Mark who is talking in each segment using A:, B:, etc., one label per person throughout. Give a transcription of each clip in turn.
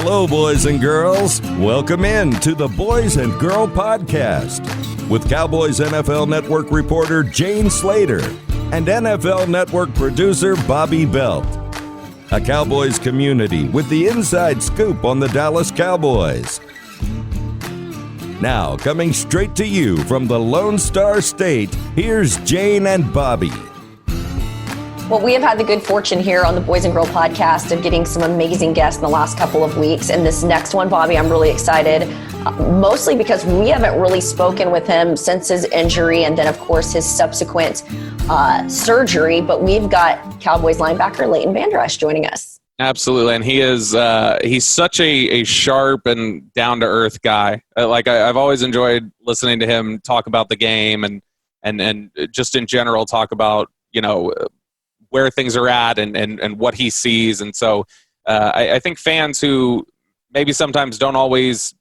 A: Hello, boys and girls. Welcome in to the Boys and Girl Podcast with Cowboys NFL Network reporter Jane Slater and NFL Network producer Bobby Belt. A Cowboys community with the inside scoop on the Dallas Cowboys. Now, coming straight to you from the Lone Star State, here's Jane and Bobby.
B: Well, we have had the good fortune here on the Boys and Girl Podcast of getting some amazing guests in the last couple of weeks. And this next one, Bobby, I'm really excited, mostly because we haven't really spoken with him since his injury and then, of course, his subsequent surgery. But we've got Cowboys linebacker Leighton Vander Esch joining us.
C: Absolutely, and he is he's such a sharp and down-to-earth guy. I've always enjoyed listening to him talk about the game and just in general talk about, where things are at and what he sees. And so I think fans who maybe sometimes don't always,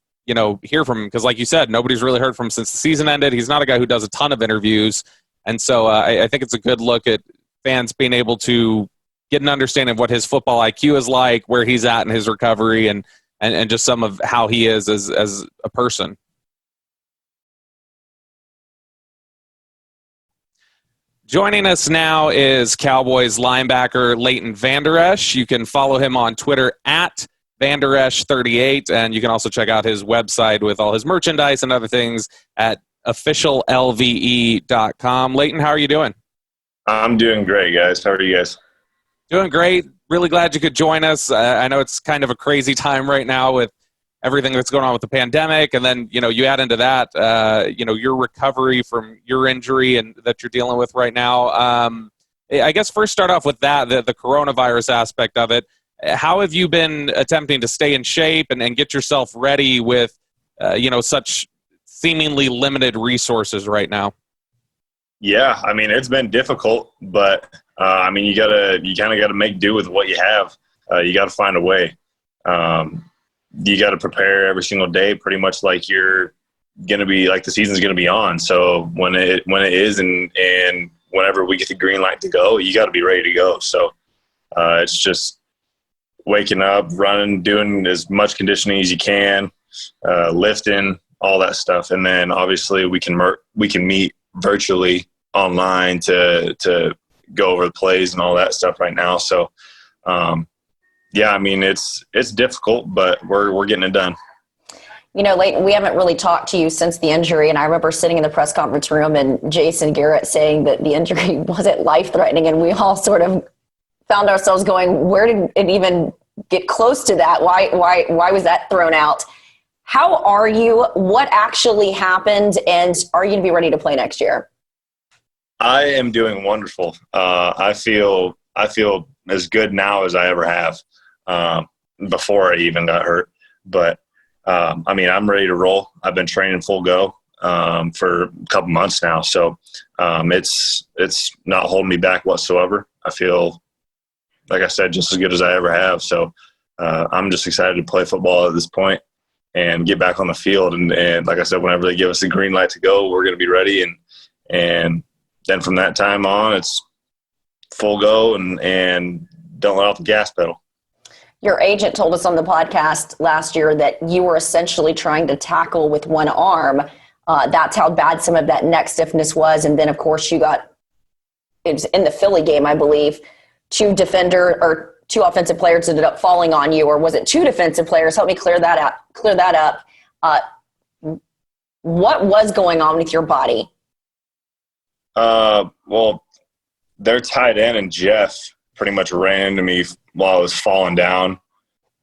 C: hear from him, because like you said, nobody's really heard from him since the season ended. He's not a guy who does a ton of interviews. And so I think it's a good look at fans being able to get an understanding of what his football IQ is like, where he's at in his recovery, and just some of how he is as a person. Joining us now is Cowboys linebacker Leighton Vander Esch. You can follow him on Twitter at VanderEsch38, and you can also check out his website with all his merchandise and other things at officiallve.com. Leighton, how are you doing?
D: I'm doing great, guys. How are you guys?
C: Doing great. Really glad you could join us. I know it's kind of a crazy time right now with everything that's going on with the pandemic, and then you add into that your recovery from your injury and that you're dealing with right now. I guess first start off with that, the coronavirus aspect of it. How have you been attempting to stay in shape and get yourself ready with such seemingly limited resources right now?
D: Yeah, I mean, it's been difficult, but you kind of got to make do with what you have. You got to find a way. You got to prepare every single day, pretty much like you're going to be, like the season's going to be on. So when it is and whenever we get the green light to go, you got to be ready to go. So it's just waking up, running, doing as much conditioning as you can, lifting, all that stuff, and then obviously we can meet virtually online to go over the plays and all that stuff right now. So. Yeah, I mean, it's difficult, but we're getting it done.
B: Leighton, we haven't really talked to you since the injury, and I remember sitting in the press conference room and Jason Garrett saying that the injury wasn't life-threatening, and we all sort of found ourselves going, where did it even get close to that? Why was that thrown out? How are you? What actually happened, and are you going to be ready to play next year?
D: I am doing wonderful. I feel as good now as I ever have. Before I even got hurt. But, I'm ready to roll. I've been training full go for a couple months now. So it's not holding me back whatsoever. I feel, like I said, just as good as I ever have. So I'm just excited to play football at this point and get back on the field. And like I said, whenever they give us the green light to go, we're going to be ready. And then from that time on, it's full go and don't let off the gas pedal.
B: Your agent told us on the podcast last year that you were essentially trying to tackle with one arm. That's how bad some of that neck stiffness was. And then, of course, it was in the Philly game, I believe, two offensive players ended up falling on you, or was it two defensive players? Help me clear that up. What was going on with your body?
D: Well, their tight end and Jeff pretty much ran into me while I was falling down.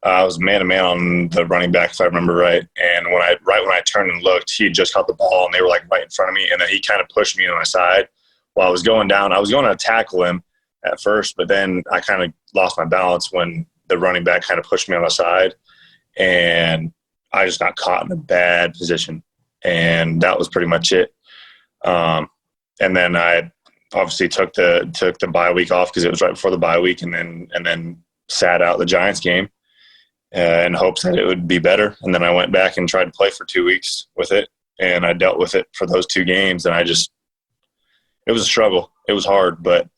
D: I was man-to-man on the running back, if I remember right. And when I turned and looked, he had just caught the ball, and they were like right in front of me. And then he kind of pushed me to my side while I was going down. I was going to tackle him at first, but then I kind of lost my balance when the running back kind of pushed me on the side, and I just got caught in a bad position. And that was pretty much it. And then I obviously took the bye week off because it was right before the bye week, and then sat out the Giants game in hopes that it would be better. And then I went back and tried to play for 2 weeks with it, and I dealt with it for those 2 games. And it was a struggle. It was hard, but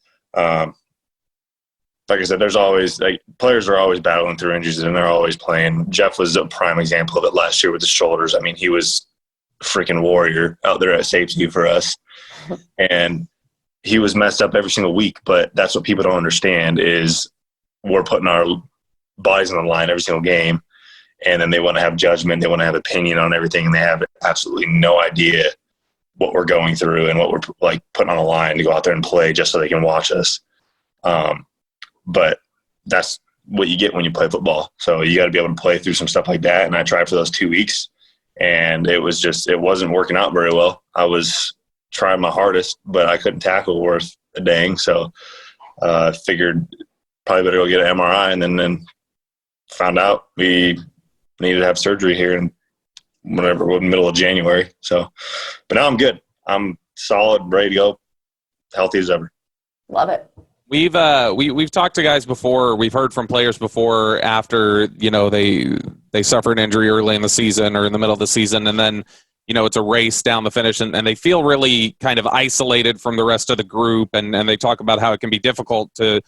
D: like I said, there's always players are always battling through injuries and they're always playing. Jeff was a prime example of it last year with his shoulders. I mean, he was a freaking warrior out there at safety for us, and he was messed up every single week. But that's what people don't understand is we're putting our bodies on the line every single game, and then they want to have judgment, they want to have opinion on everything, and they have absolutely no idea what we're going through and what we're like putting on the line to go out there and play just so they can watch us. But that's what you get when you play football. So you got to be able to play through some stuff like that. And I tried for those 2 weeks, and it wasn't working out very well. I was trying my hardest, but I couldn't tackle worth a dang. So figured probably better go get an MRI, and then found out we needed to have surgery here in middle of January. So, but now I'm good. I'm solid, ready to go, healthy as ever.
B: Love it.
C: We've talked to guys before. We've heard from players before after, they suffer an injury early in the season or in the middle of the season, and then, it's a race down the finish, and they feel really kind of isolated from the rest of the group, and they talk about how it can be difficult to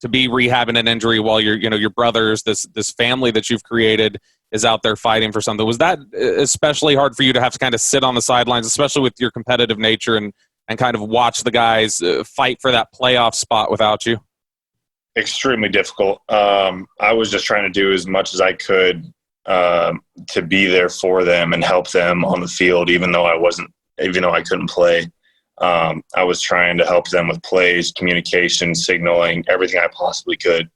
C: be rehabbing an injury while your brothers, this family that you've created, is out there fighting for something. Was that especially hard for you to have to kind of sit on the sidelines, especially with your competitive nature, and kind of watch the guys fight for that playoff spot without you?
D: Extremely difficult. I was just trying to do as much as I could to be there for them and help them on the field, even though I couldn't play. I was trying to help them with plays, communication, signaling, everything I possibly could.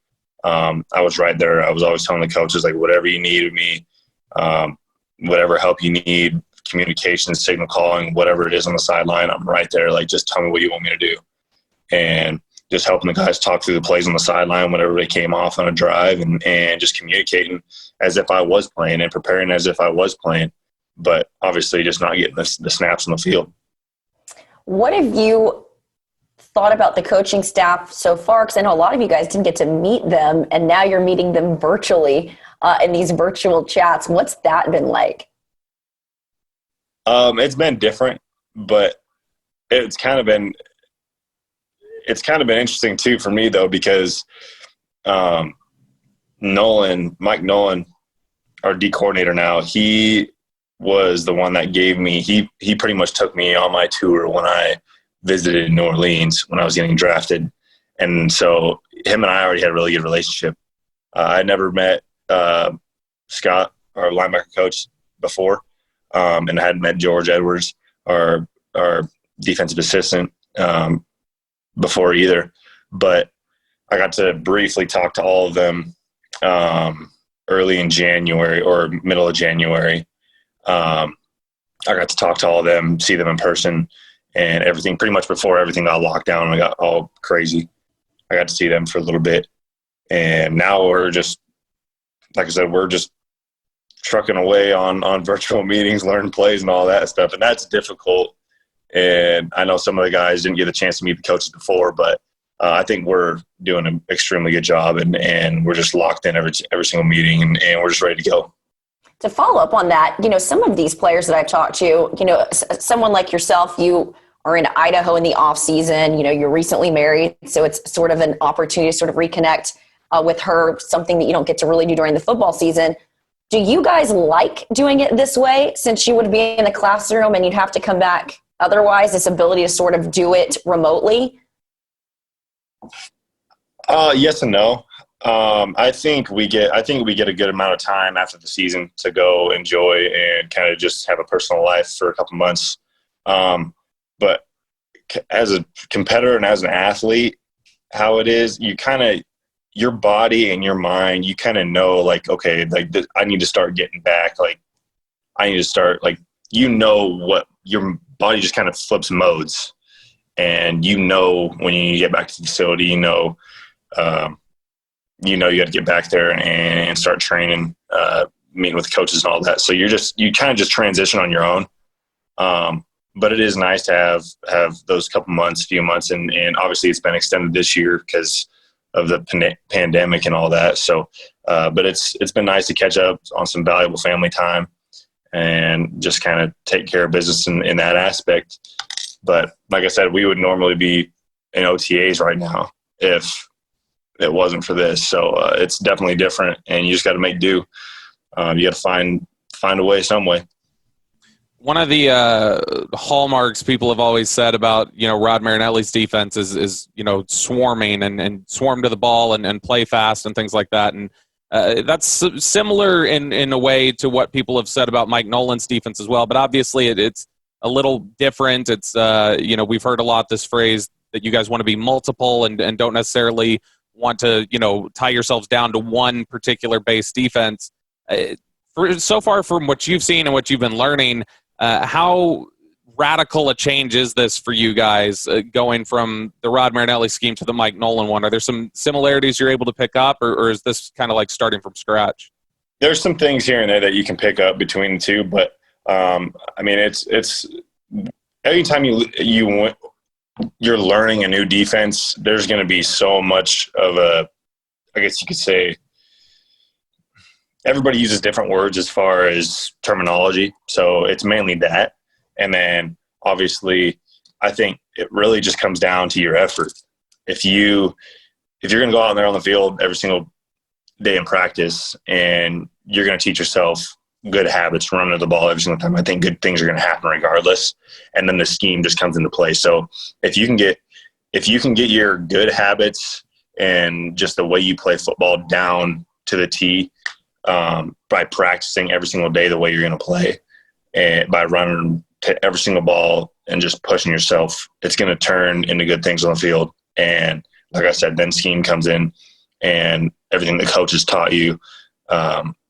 D: I was right there. I was always telling the coaches, like, whatever you need of me, whatever help you need, communication, signal calling, whatever it is on the sideline, I'm right there. Like, just tell me what you want me to do. And just helping the guys talk through the plays on the sideline whenever they came off on a drive, and just communicating as if I was playing and preparing as if I was playing, but obviously just not getting the snaps on the field.
B: What have you thought about the coaching staff so far? Because I know a lot of you guys didn't get to meet them, and now you're meeting them virtually in these virtual chats. What's that been like?
D: It's been different, but it's kind of been interesting too for me though, because Mike Nolan, our D coordinator now, he was the one that gave me, he pretty much took me on my tour when I visited New Orleans when I was getting drafted. And so him and I already had a really good relationship. I never met Scott, our linebacker coach, before, and I hadn't met George Edwards, our defensive assistant, before either. But I got to briefly talk to all of them early in January or middle of January. I got to talk to all of them, see them in person, and everything pretty much before everything got locked down and I got all crazy. I got to see them for a little bit. And now we're just, like I said, we're just trucking away on virtual meetings, learning plays and all that stuff. And that's difficult. And I know some of the guys didn't get a chance to meet the coaches before, but I think we're doing an extremely good job, and we're just locked in every single meeting, and we're just ready to go.
B: To follow up on that, some of these players that I've talked to, someone like yourself, you are in Idaho in the off season, you're recently married. So it's sort of an opportunity to sort of reconnect with her, something that you don't get to really do during the football season. Do you guys like doing it this way, since you would be in the classroom and you'd have to come back otherwise, this ability to sort of do it remotely?
D: Yes and no. I think we get a good amount of time after the season to go enjoy and kind of just have a personal life for a couple months. But as a competitor and as an athlete, how it is, you kind of, your body and your mind, you kind of know, like, okay, like I need to start getting back. Like I need to start, like, what your body just kind of flips modes, and when you get back to the facility, you got to get back there and start training, meeting with coaches and all that. So you kind of just transition on your own. But it is nice to have those few months, and obviously it's been extended this year because of the pandemic and all that. So, but it's been nice to catch up on some valuable family time and just kind of take care of business in that aspect. But like I said, we would normally be in OTAs right now if it wasn't for this. So it's definitely different, and you just got to make do. You got to find a way, some way.
C: One of the hallmarks people have always said about, Rod Marinelli's defense is swarming and swarm to the ball and play fast and things like that. And that's similar in a way to what people have said about Mike Nolan's defense as well. But obviously it's a little different. It's, we've heard a lot this phrase that you guys want to be multiple and don't necessarily want to, tie yourselves down to one particular base defense. So far from what you've seen and what you've been learning, how radical a change is this for you guys going from the Rod Marinelli scheme to the Mike Nolan one? Are there some similarities you're able to pick up, or is this kind of like starting from scratch?
D: There's some things here and there that you can pick up between the two, but it's every time you're learning a new defense, there's going to be so much of I guess you could say, everybody uses different words as far as terminology. So it's mainly that. And then obviously I think it really just comes down to your effort. If you're going to go out there on the field every single day in practice and you're going to teach yourself good habits, running the ball every single time, I think good things are going to happen regardless. And then the scheme just comes into play. So if you can get your good habits and just the way you play football down to the T, by practicing every single day the way you're going to play, and by running to every single ball and just pushing yourself, it's going to turn into good things on the field. And like I said, then scheme comes in and everything the coach has taught you,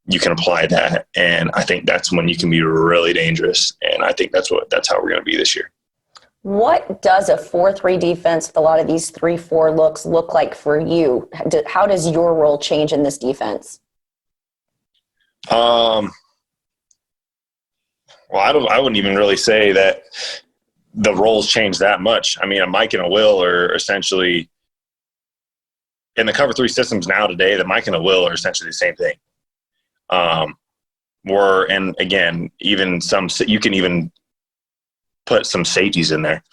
D: you can apply that. And I think that's when you can be really dangerous. And I think that's how we're going to be this year.
B: What does a 4-3 defense with a lot of these 3-4 looks look like for you? How does your role change in this defense?
D: Well, I wouldn't even really say that the roles change that much. I mean, a Mike and a Will are essentially in the cover 3 systems now today. The Mike and a Will are essentially the same thing. And again, even you can even put some safeties in there.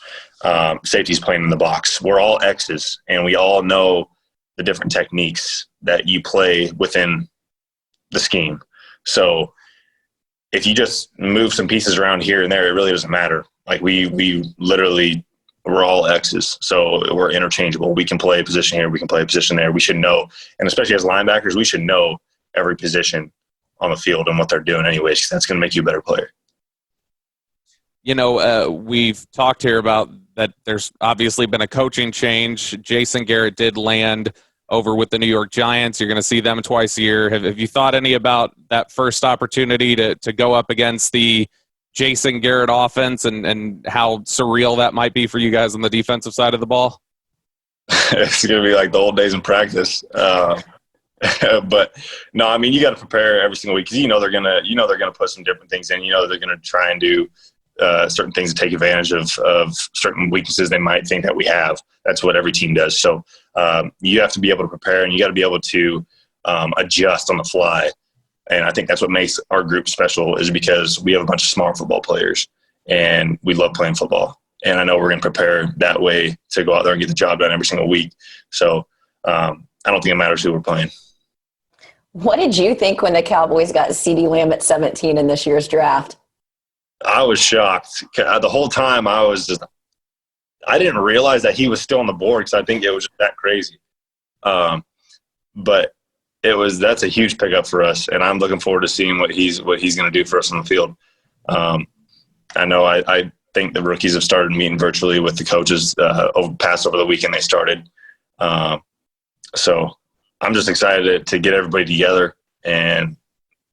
D: Safeties playing in the box. We're all X's, and we all know the different techniques that you play within the scheme. So if you just move some pieces around here and there, it really doesn't matter. Like we're all X's, so we're interchangeable. We can play a position here, we can play a position there. We should know, and especially as linebackers, we should know every position on the field and what they're doing anyways, because that's going to make you a better player.
C: We've talked here about that there's obviously been a coaching change. Jason Garrett did land over with the New York Giants. You're going to see them twice a year. Have you thought any about that first opportunity to go up against the Jason Garrett offense and how surreal that might be for you guys on the defensive side of the ball?
D: It's going to be like the old days in practice. But no, I mean, you got to prepare every single week because they're going to put some different things in. They're going to try and do certain things to take advantage of certain weaknesses they might think that we have. That's what every team does. So you have to be able to prepare, and you got to be able to adjust on the fly. And I think that's what makes our group special, is because we have a bunch of smart football players and we love playing football. And I know we're going to prepare that way to go out there and get the job done every single week. So I don't think it matters who we're playing.
B: What did you think when the Cowboys got CeeDee Lamb at 17 in this year's draft?
D: I was shocked. The whole time I didn't realize that he was still on the board because I think it was just that crazy. But that's a huge pickup for us, and I'm looking forward to seeing what he's going to do for us on the field. I know I think the rookies have started meeting virtually with the coaches over the weekend they started. So I'm just excited to get everybody together and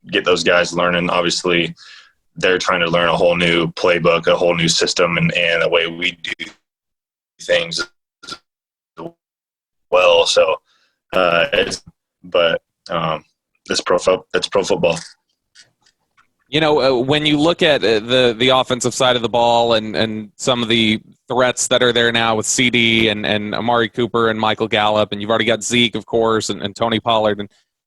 D: get those guys learning. Obviously, they're trying to learn a whole new playbook, a whole new system, and the way we do things as well. So it's pro football.
C: When you look at the offensive side of the ball and some of the threats that are there now with CD and Amari Cooper and Michael Gallup, and you've already got Zeke, of course, and Tony Pollard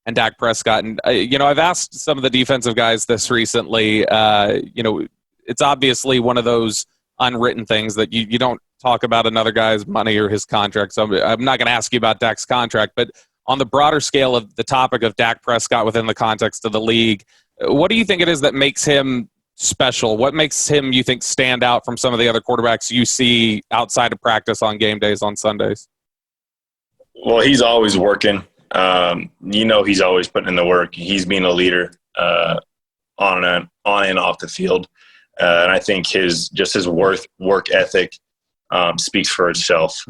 C: and Dak Prescott. And, I've asked some of the defensive guys this recently. It's obviously one of those unwritten things that you don't talk about another guy's money or his contract, so I'm not going to ask you about Dak's contract, but on the broader scale of the topic of Dak Prescott within the context of the league, what do you think it is that makes him special? What makes him, you think, stand out from some of the other quarterbacks you see outside of practice on game days on Sundays?
D: Well, he's always working. He's always putting in the work. He's being a leader on and off the field. And I think his work ethic speaks for itself.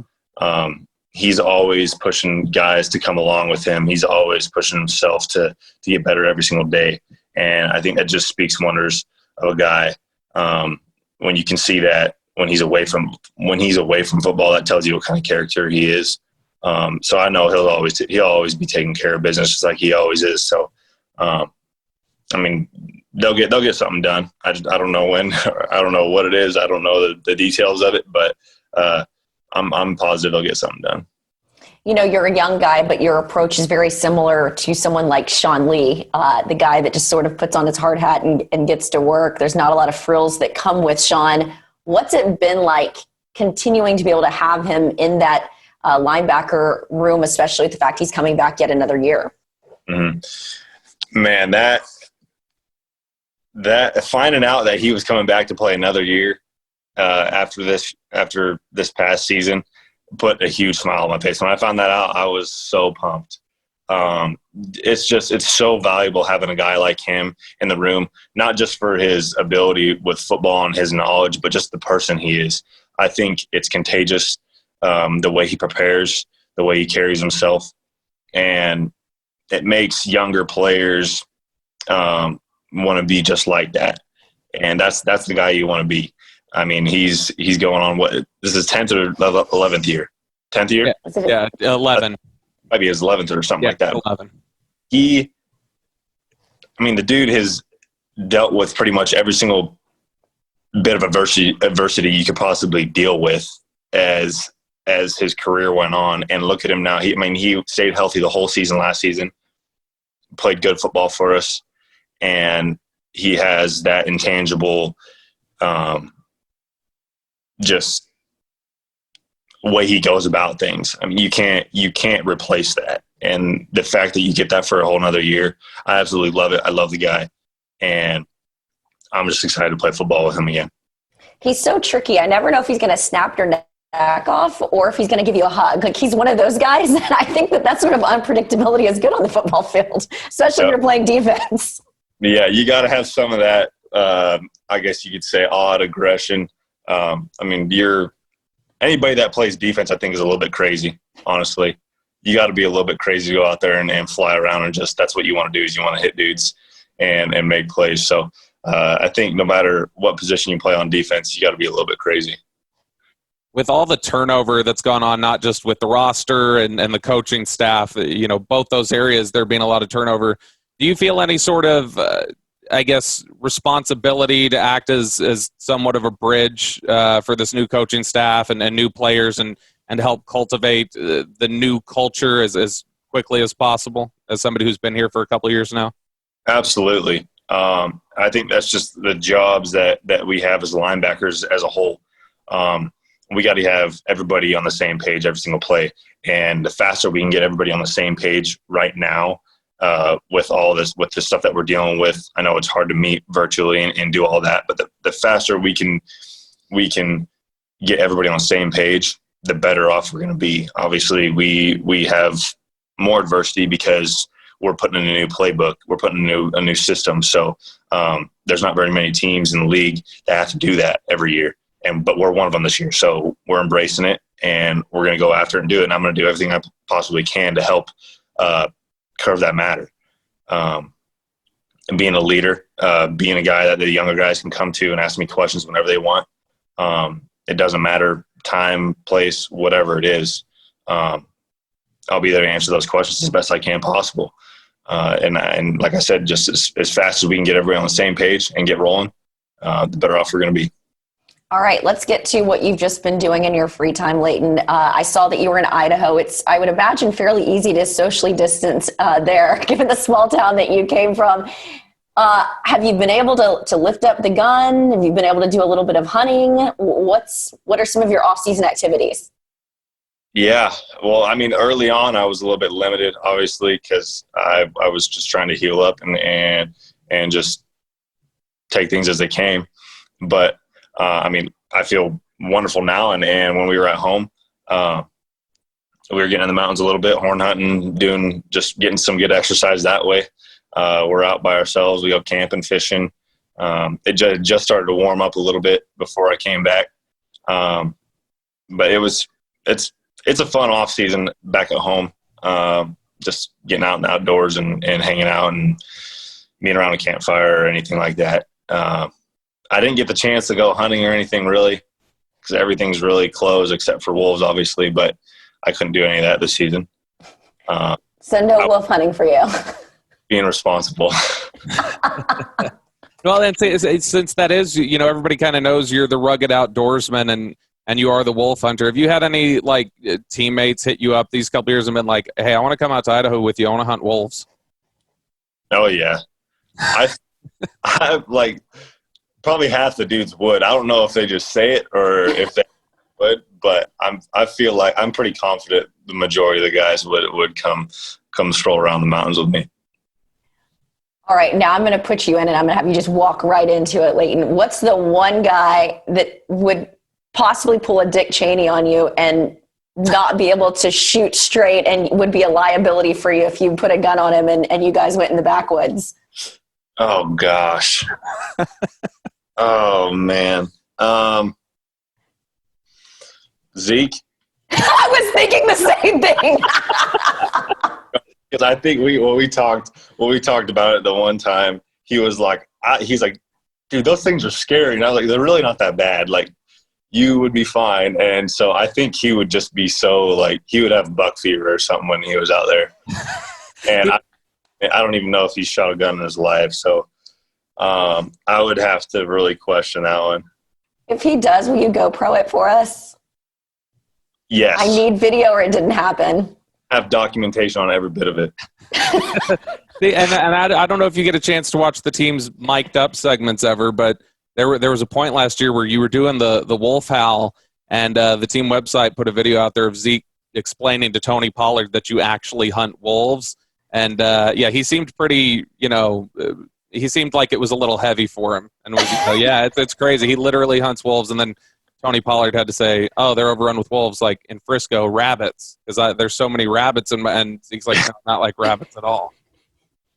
D: He's always pushing guys to come along with him. He's always pushing himself to get better every single day. And I think that just speaks wonders of a guy. When you can see that when he's away from football, that tells you what kind of character he is. So I know he'll always be taking care of business just like he always is. So, they'll get something done. I don't know when. I don't know what it is. I don't know the details of it, but I'm positive they'll get something done.
B: You're a young guy, but your approach is very similar to someone like Sean Lee, the guy that just sort of puts on his hard hat and gets to work. There's not a lot of frills that come with Sean. What's it been like continuing to be able to have him in that linebacker room, especially with the fact he's coming back yet another year?
D: Mm-hmm. Man, that finding out that he was coming back to play another year after this past season put a huge smile on my face. When I found that out, I was so pumped. It's so valuable having a guy like him in the room, not just for his ability with football and his knowledge, but just the person he is. I think it's contagious, the way he prepares, the way he carries himself, and it makes younger players want to be just like that. And that's the guy you want to be. I mean, he's going on this is 10th or 11th year? 10th year?
C: Yeah, 11.
D: Maybe his 11th or something like that.
C: 11.
D: The dude has dealt with pretty much every single bit of adversity you could possibly deal with as his career went on. And look at him now. He stayed healthy the whole season last season, played good football for us, and he has that intangible just way he goes about things. I mean, you can't replace that. And the fact that you get that for a whole nother year, I absolutely love it. I love the guy, and I'm just excited to play football with him again.
B: He's so tricky. I never know if he's going to snap your neck off or if he's going to give you a hug. Like, he's one of those guys that I think that sort of unpredictability is good on the football field, especially if you're playing defense.
D: Yeah, you got to have some of that, I guess you could say, odd aggression. Anybody that plays defense, I think, is a little bit crazy, honestly. You got to be a little bit crazy to go out there and fly around and just, that's what you want to do, is you want to hit dudes and make plays. So I think no matter what position you play on defense, you got to be a little bit crazy.
C: With all the turnover that's gone on, not just with the roster and the coaching staff, both those areas, there being a lot of turnover, do you feel any sort of responsibility to act as somewhat of a bridge for this new coaching staff and new players and help cultivate the new culture as quickly as possible, as somebody who's been here for a couple of years now?
D: Absolutely. I think that's just the jobs that we have as linebackers as a whole. We got to have everybody on the same page every single play. And the faster we can get everybody on the same page right now, with all this, with the stuff that we're dealing with, I know it's hard to meet virtually and do all that, but the faster we can get everybody on the same page, the better off we're going to be. Obviously, we have more adversity because we're putting in a new playbook, we're putting a new system. So there's not very many teams in the league that have to do that every year, but we're one of them this year. So we're embracing it, and we're going to go after it and do it. And I'm going to do everything I possibly can to help curve that matter. And being a leader, being a guy that the younger guys can come to and ask me questions whenever they want. It doesn't matter time, place, whatever it is. I'll be there to answer those questions as best I can possible. And like I said, just as fast as we can get everybody on the same page and get rolling, the better off we're going to be.
B: All right, let's get to what you've just been doing in your free time, Leighton. I saw that you were in Idaho. It's, I would imagine, fairly easy to socially distance there, given the small town that you came from. Have you been able to lift up the gun? Have you been able to do a little bit of hunting? What are some of your off-season activities?
D: Yeah. Well, I mean, early on, I was a little bit limited, obviously, because I was just trying to heal up and just take things as they came. But, I mean, I feel wonderful now. And when we were at home, we were getting in the mountains a little bit, horn hunting, getting some good exercise that way. We're out by ourselves. We go camping, fishing. It just started to warm up a little bit before I came back. But it's a fun off season back at home. Just getting out in the outdoors and hanging out and being around a campfire or anything like that. I didn't get the chance to go hunting or anything really, because everything's really closed except for wolves, obviously, but I couldn't do any of that this season.
B: So no wolf hunting for you.
D: Being responsible.
C: Well, and since that is, everybody kind of knows you're the rugged outdoorsman and you are the wolf hunter. Have you had any teammates hit you up these couple years and been like, "Hey, I want to come out to Idaho with you. I want to hunt wolves"? Oh
D: yeah, I like probably half the dudes would. I don't know if they just say it or if they would, but I feel like I'm pretty confident the majority of the guys would come stroll around the mountains with me.
B: All right, now I'm going to put you in and I'm going to have you just walk right into it, Leighton. What's the one guy that would possibly pull a Dick Cheney on you and not be able to shoot straight and would be a liability for you if you put a gun on him and you guys went in the backwoods?
D: Oh, gosh. Oh, man. Zeke?
B: I was thinking the same thing.
D: Because I think when we talked about it the one time, he was like, he's like, dude, those things are scary. And I was like, they're really not that bad. Like, you would be fine. And so I think he would just be he would have buck fever or something when he was out there. And I don't even know if he shot a gun in his life. So I would have to really question that one.
B: If he does, will you GoPro it for us?
D: Yes.
B: I need video or it didn't happen.
D: I have documentation on every bit of it.
C: And I don't know if you get a chance to watch the team's mic'd up segments ever, but there was a point last year where you were doing the wolf howl, and the team website put a video out there of Zeke explaining to Tony Pollard that you actually hunt wolves. And he seemed pretty, he seemed like it was a little heavy for him. And it's crazy. He literally hunts wolves. And then Tony Pollard had to say, "Oh, they're overrun with wolves, like in Frisco, rabbits, because there's so many rabbits." And he's like, "No, not like rabbits at all."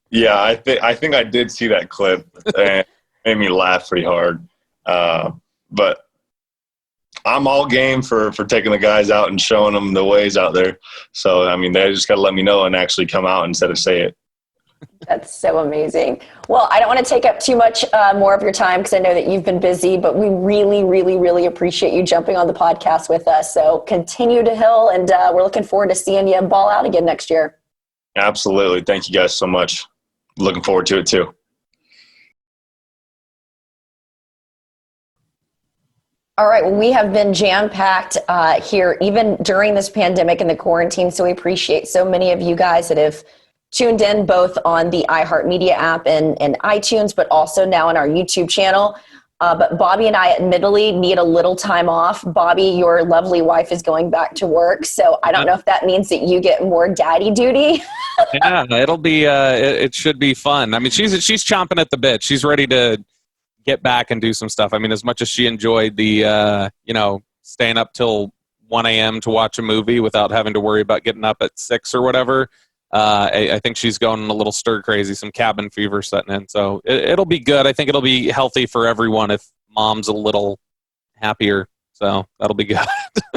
D: Yeah, I think I did see that clip. And it made me laugh pretty hard. But I'm all game for taking the guys out and showing them the ways out there. So, I mean, they just got to let me know and actually come out instead of say it.
B: That's so amazing. Well, I don't want to take up too much more of your time because I know that you've been busy, but we really, really, really appreciate you jumping on the podcast with us. So continue to heal, and we're looking forward to seeing you ball out again next year.
D: Absolutely. Thank you guys so much. Looking forward to it too.
B: All right. Well, we have been jam-packed here even during this pandemic and the quarantine. So we appreciate so many of you guys that have tuned in both on the iHeartMedia app and iTunes, but also now on our YouTube channel. But Bobby and I admittedly need a little time off. Bobby, your lovely wife is going back to work. So I don't know if that means that you get more daddy duty.
C: Yeah, it'll be, it should be fun. I mean, she's chomping at the bit. She's ready to get back and do some stuff. I mean, as much as she enjoyed the, staying up till 1 a.m. to watch a movie without having to worry about getting up at 6 or whatever, I think she's going a little stir crazy, some cabin fever setting in. So it'll be good. I think it'll be healthy for everyone if mom's a little happier. So that'll be good.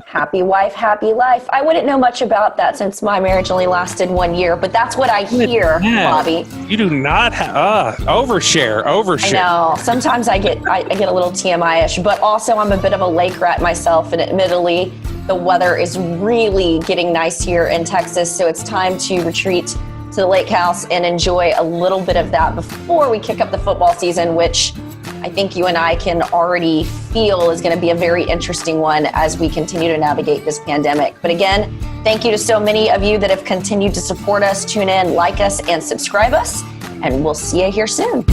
B: Happy wife, happy life. I wouldn't know much about that since my marriage only lasted 1 year, but that's what I hear, Bobby.
C: You do not have overshare.
B: I know. Sometimes I get a little TMI-ish, but also I'm a bit of a lake rat myself, and admittedly, the weather is really getting nice here in Texas, so it's time to retreat to the lake house and enjoy a little bit of that before we kick up the football season, which I think you and I can already feel is going to be a very interesting one as we continue to navigate this pandemic. But again, thank you to so many of you that have continued to support us, tune in, like us, and subscribe us. and we'll see you here soon.